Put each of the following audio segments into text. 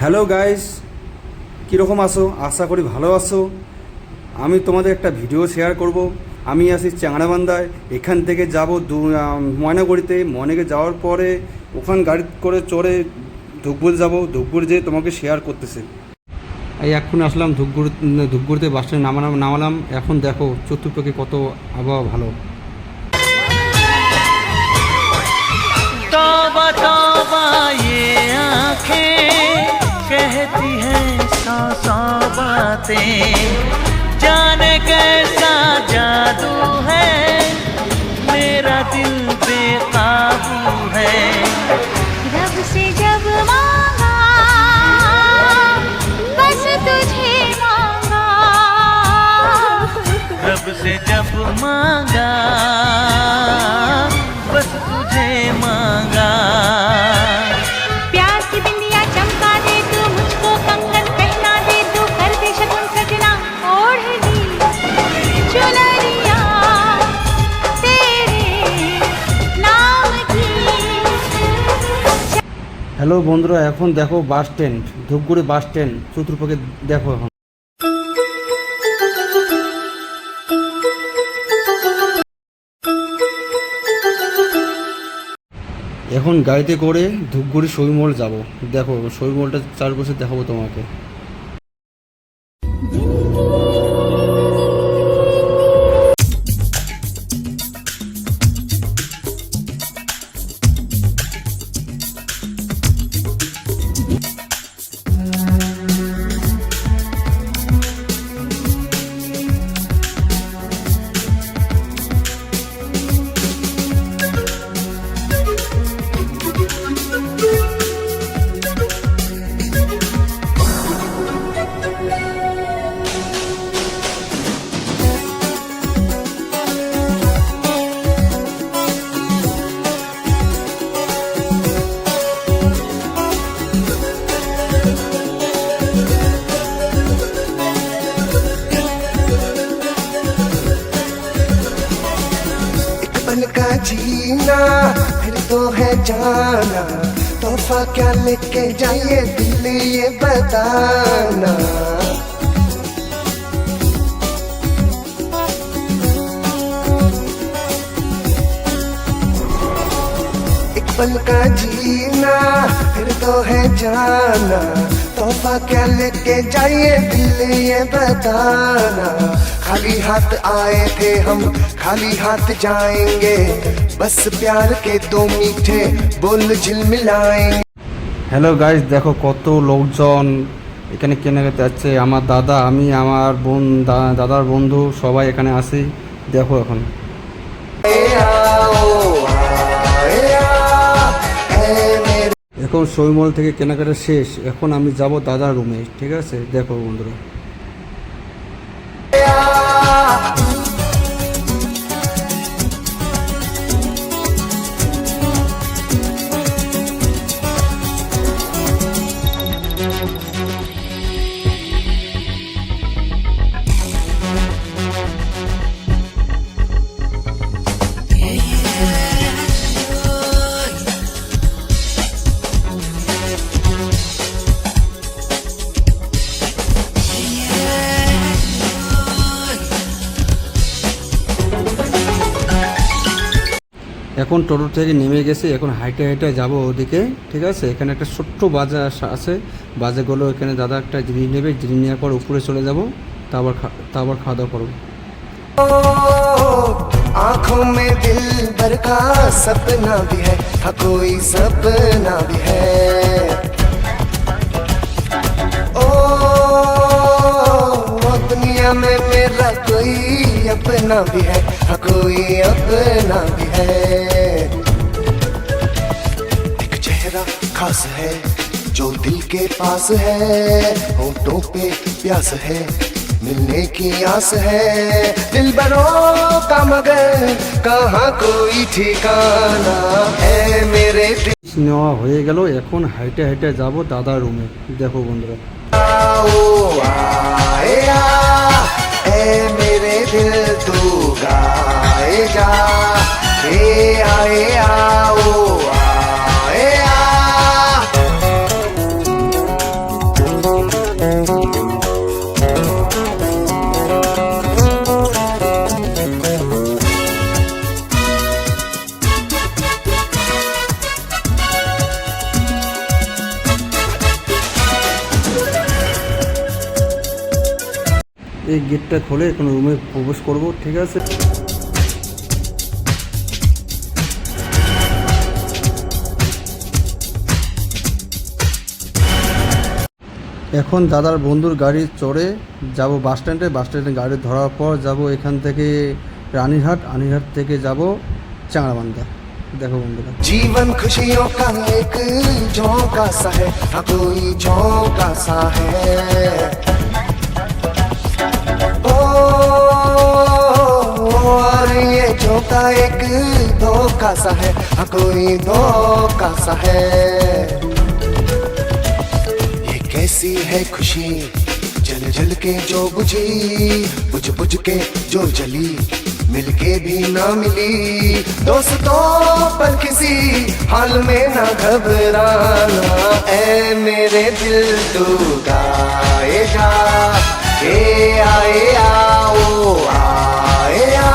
Hello guys, কীরকম আছো? আশা করি ভালো আছো। আমি তোমাদের একটা ভিডিও শেয়ার করব। আমি আছি চ্যাংড়াবান্ধায়, এখান থেকে যাব ময়নাগুড়িতে। ময়নাগুড়ি যাওয়ার পরে ওখান গাড়ি করে চড়ে ধূপগুড়ি যাব। ধূপগুড়ি যেয়ে তোমাকে শেয়ার করতেছে। এই এখন আসলাম ধূপগুড়িতে বাস স্ট্যান্ডে নামালাম। এখন দেখো চতুর্পক্ষে কত আবহাওয়া ভালো। तौबा तौबा ये आँखें कहती हैं सौ सौ बातें, जाने कैसा जादू है, मेरा दिल बेकाबू है। रब से जब मांगा बस तुझे मांगा, रब से जब मांगा बस तुझे मांगा। प्यार की बिंदिया चमका दे तू, मुझको कंगन पहना दे तू, कर दे शगुन सजना ओढ़नी चुनरिया तेरे नाम की। হ্যালো বন্ধুরা, এখন দেখো bus stand, Dhupguri bus stand চতুর্পক্ষে দেখো। এখন গাড়িতে করে ধূপগুড়ি শহীদমহল যাব। দেখো শহীদমহলটা চারপাশে দেখাবো তোমাকে। पल का जीना फिर तो है जाना, तोहफा क्या लेके जाइए दिल ये बताना। एक पल का जीना फिर तो है जाना, तोहफा क्या लेके जाइए दिल ये बताना। खाली हाथ आए थे हम खाली हाथ जाएंगे, बस प्यार के दो मीठे बोल झिलमिलाएंगे। হ্যালো গাইস, দেখো কত লোকজন এখানে কেনাকাটা যাচ্ছে। আমার দাদা, আমি, আমার বোন, দাদার বন্ধু সবাই এখানে আসি। দেখো এখন এখন শহীদমহল থেকে কেনাকাটা শেষ। এখন আমি যাব দাদার রুমে, ঠিক আছে? দেখো বন্ধুরা, এখন টোটো থেকে নেমে গেছি। এখন হাইটে হাইটে যাবো ওদিকে, ঠিক আছে? এখানে একটা ছোট্ট বাজার আছে, বাজারগুলো এখানে দাদা একটা জিনিস নেবে, জিনিস নেওয়ার পর উপরে চলে যাবো, তারপর খাওয়া দাওয়া করবো। आँखों में दिल भर का सपना भी है, हाँ कोई सपना भी है। ओ दुनिया में मेरा कोई अपना भी है, हाँ कोई अपना भी है। एक चेहरा खास है जो दिल के पास है, होठों पे प्यास है मिलने की आस है। दिल बरों का मगर कहाँ कोई ठिकाना है मेरे दिल। নেওয়া হয়ে গেল। এখন হাইটে হাইটে যাব দাদার রুমে। দেখো বন্ধুরা, आओ आए ए मेरे दिल तू गाए जा, ए आए आओ आए आ। এই গেটটা খুলে এখন রুমে প্রবেশ করব, ঠিক আছে? এখন দাদার বন্ধুর গাড়ি চড়ে যাব বাস স্ট্যান্ডে। বাস স্ট্যান্ডে গাড়ি ধরার পর যাব এখান থেকে রানীহাট, রানীহাট থেকে যাব চাংড়াবান্ধা। দেখো বন্ধুরা, जीवन खुशियों का एक झोंका सा है, हाँ कोई झोंका सा है। ओ और ये झोंका एक धोखा सा है, हाँ कोई धोखा सा है। ये कैसी है खुशी जल जल के जो बुझी, बुझ बुझ के जो जली, मिलके भी ना मिली। दोस्तों पर किसी हाल में ना घबराना, ऐ मेरे दिल तू गाए जा, ए आए आओ आए आ,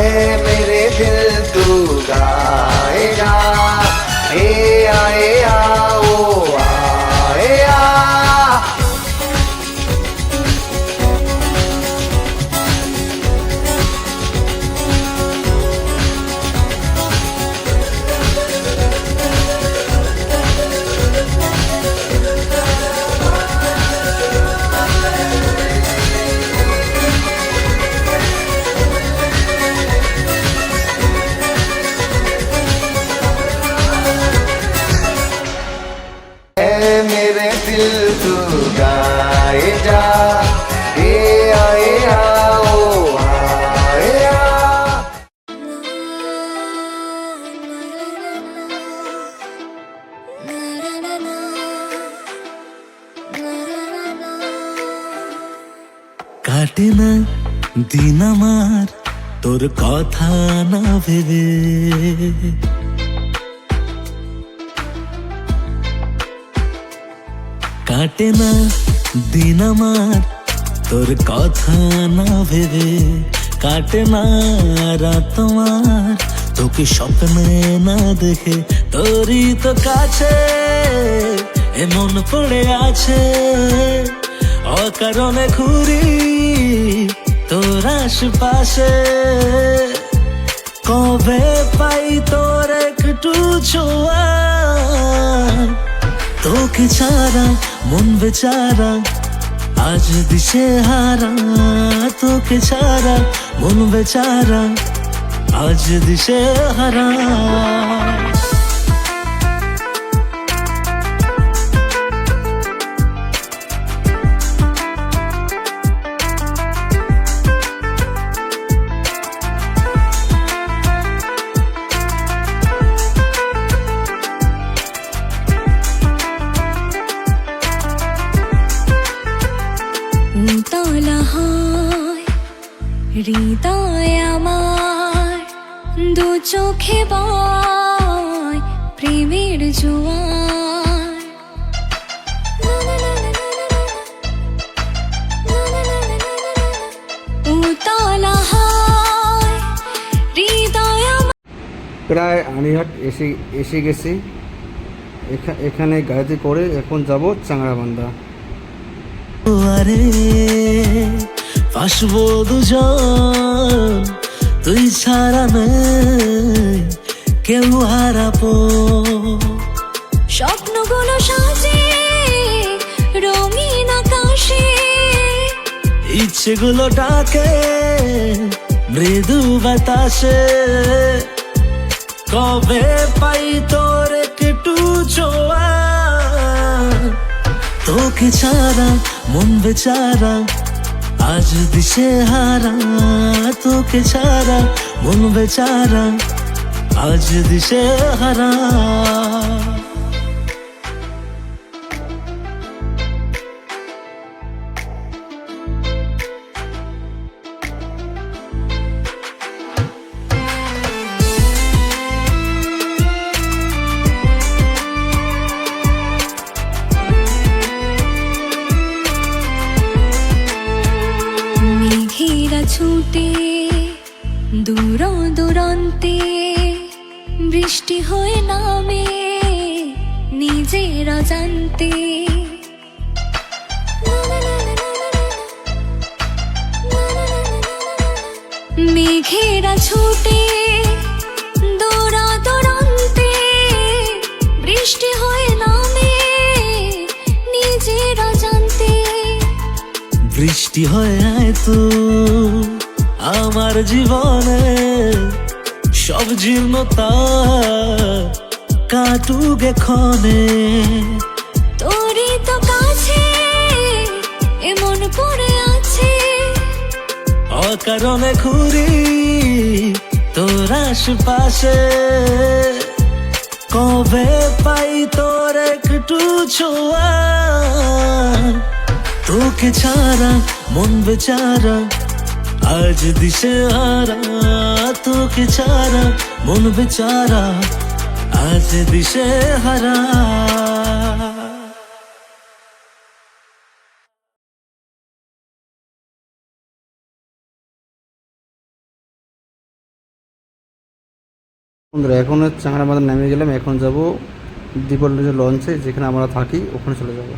ऐ मेरे दिल तू गाए जा, ए आए आओ आए आ। मेरे दिल तू गाए जा, ए आए आओ आए आ। কাটে না দিন আমার তোর কথা না ভেবে, কাটে না দিন আমার তোর কথা না ভেবে, কাটে না রাত আমার তোকে স্বপ্নে না দেখে। তোরই তো কাছে এমন পড়ে আছে, অকারণে ঘুরি তোর আশপাশে। কবে পাই তোর একটু ছোঁয়া, তোকে ছাড়া মন বেচারা আজ দিশে হারা, তোকে ছাড়া মন বেচারা আজ দিশে হারা। উতলা হয় হৃদয় আমার, দু চোখে বয় প্রেমের জোয়ার। উতলা হয় হৃদয় আমার। প্রায় রানীহাট এসে গেছি। এখানে গাড়িতে করে এখন যাব চাংড়াবান্ধা। আরে ফাঁসবো দুজন, তুই ছাড়া নেই কেউ হারাবো। স্বপ্নগুলো সাজে রঙিন আকাশে, ইচ্ছেগুলো ডাকে মৃদু বাতাসে। কবে পাই তোর একটু ছোঁয়া, তোকে ছাড়া মন বেচারা আজ দিশে হারা, তোকে ছাড়া মন বেচারা আজ দিশে হারা। মেঘেরা ছুটে দূর দূরান্তে, বৃষ্টি হয়ে নামে নিজের অজান্তে। মেঘেরা ছুটে দৌড়া দৌড়ান্তে বৃষ্টি হয়ে নামে নিজেরা জানতে। বৃষ্টি হয়ে আয় তো আমার জীবনে, সব জীর্ণতা কাটুক এক্ষণে। তোরই তো কাছে এমন পড়ে আছে, অকারণে ঘুরি তোর আশপাশে। কবে পাই তোর একটু ছোঁয়া, তোকে ছাড়া মন বেচারা আজ দিশে হারা। তোকে ছাড়া মন বেচারা আজ দিশে হারা। বন্ধুরা এখন চাংড়াবান্ধা নামিয়ে গেলাম, এখন যাব দীপলের যে লঞ্চে যেখানে আমরা থাকি ওখানে চলে যাব।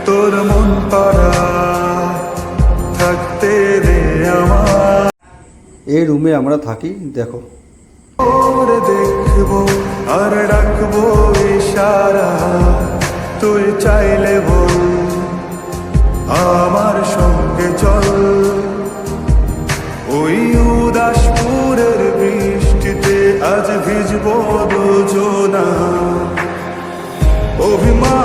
তোর মন পাড়া থাকতে রে আমার, এই রুমে আমরা থাকি দেখো। ওর দেখবো আর ডাকবো ইশারা, তুই চাইলে বল আমার সঙ্গে চল। ওই উদাসপুরের বৃষ্টিতে আজ ভিজবো দুজনা, অভিমান